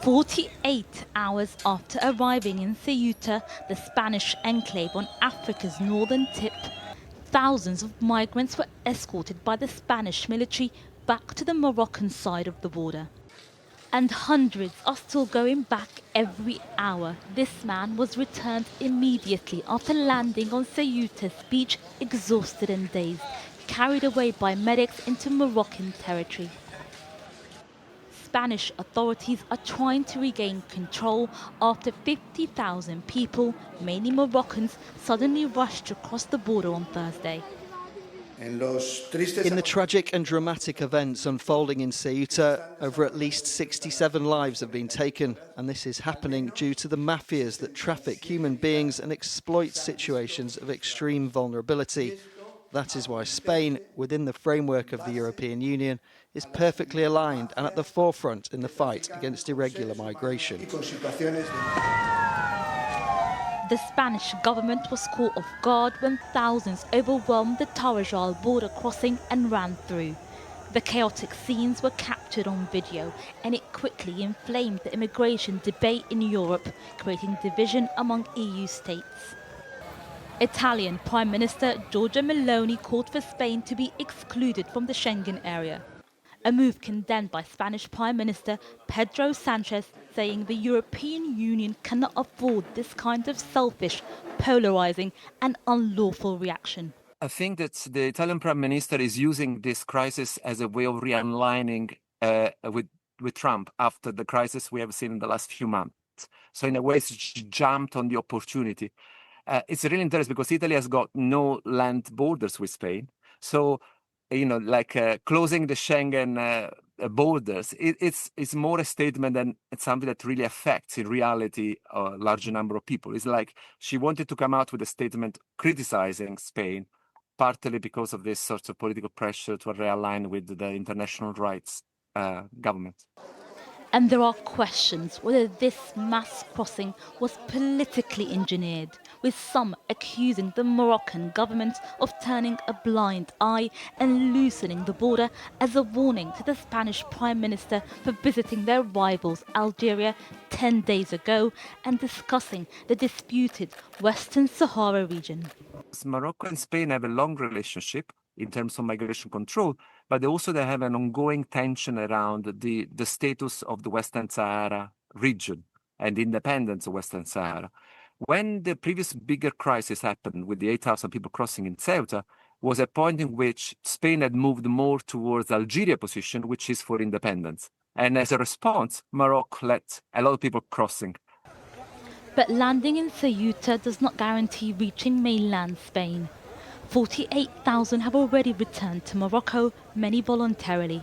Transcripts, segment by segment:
48 hours after arriving in Ceuta, the Spanish enclave on Africa's northern tip, thousands of migrants were escorted by the Spanish military back to the Moroccan side of the border. And hundreds are still going back every hour. This man was returned immediately after landing on Ceuta's beach, exhausted and dazed, carried away by medics into Moroccan territory. Spanish authorities are trying to regain control after 50,000 people, mainly Moroccans, suddenly rushed across the border on Thursday. In the tragic and dramatic events unfolding in Ceuta, over at least 67 lives have been taken, and this is happening due to the mafias that traffic human beings and exploit situations of extreme vulnerability. That is why Spain, within the framework of the European Union, is perfectly aligned and at the forefront in the fight against irregular migration. The Spanish government was caught off guard when thousands overwhelmed the Tarajal border crossing and ran through. The chaotic scenes were captured on video, and it quickly inflamed the immigration debate in Europe, creating division among EU states. Italian Prime Minister Giorgia Meloni called for Spain to be excluded from the Schengen area, a move condemned by Spanish Prime Minister Pedro Sanchez, saying the European Union cannot afford this kind of selfish, polarising and unlawful reaction. I think that the Italian Prime Minister is using this crisis as a way of realigning with Trump after the crisis we have seen in the last few months. So in a way, she jumped on the opportunity. It's really interesting because Italy has got no land borders with Spain. So, closing the Schengen borders, it's more a statement than it's something that really affects in reality a larger number of people. It's like she wanted to come out with a statement criticizing Spain, partly because of this sort of political pressure to realign with the international rights government. And there are questions whether this mass crossing was politically engineered, with some accusing the Moroccan government of turning a blind eye and loosening the border as a warning to the Spanish Prime Minister for visiting their rivals Algeria 10 days ago and discussing the disputed Western Sahara region. Morocco and Spain have a long relationship in terms of migration control, but also they have an ongoing tension around the status of the Western Sahara region and the independence of Western Sahara. When the previous bigger crisis happened with the 8,000 people crossing in Ceuta, was a point in which Spain had moved more towards Algeria's position, which is for independence. And as a response, Morocco let a lot of people crossing. But landing in Ceuta does not guarantee reaching mainland Spain. 48,000 have already returned to Morocco, many voluntarily.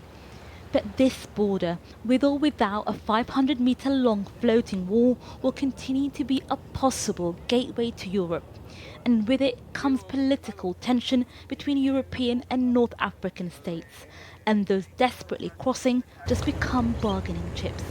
But this border, with or without a 500-metre-long floating wall, will continue to be a possible gateway to Europe. And with it comes political tension between European and North African states. And those desperately crossing just become bargaining chips.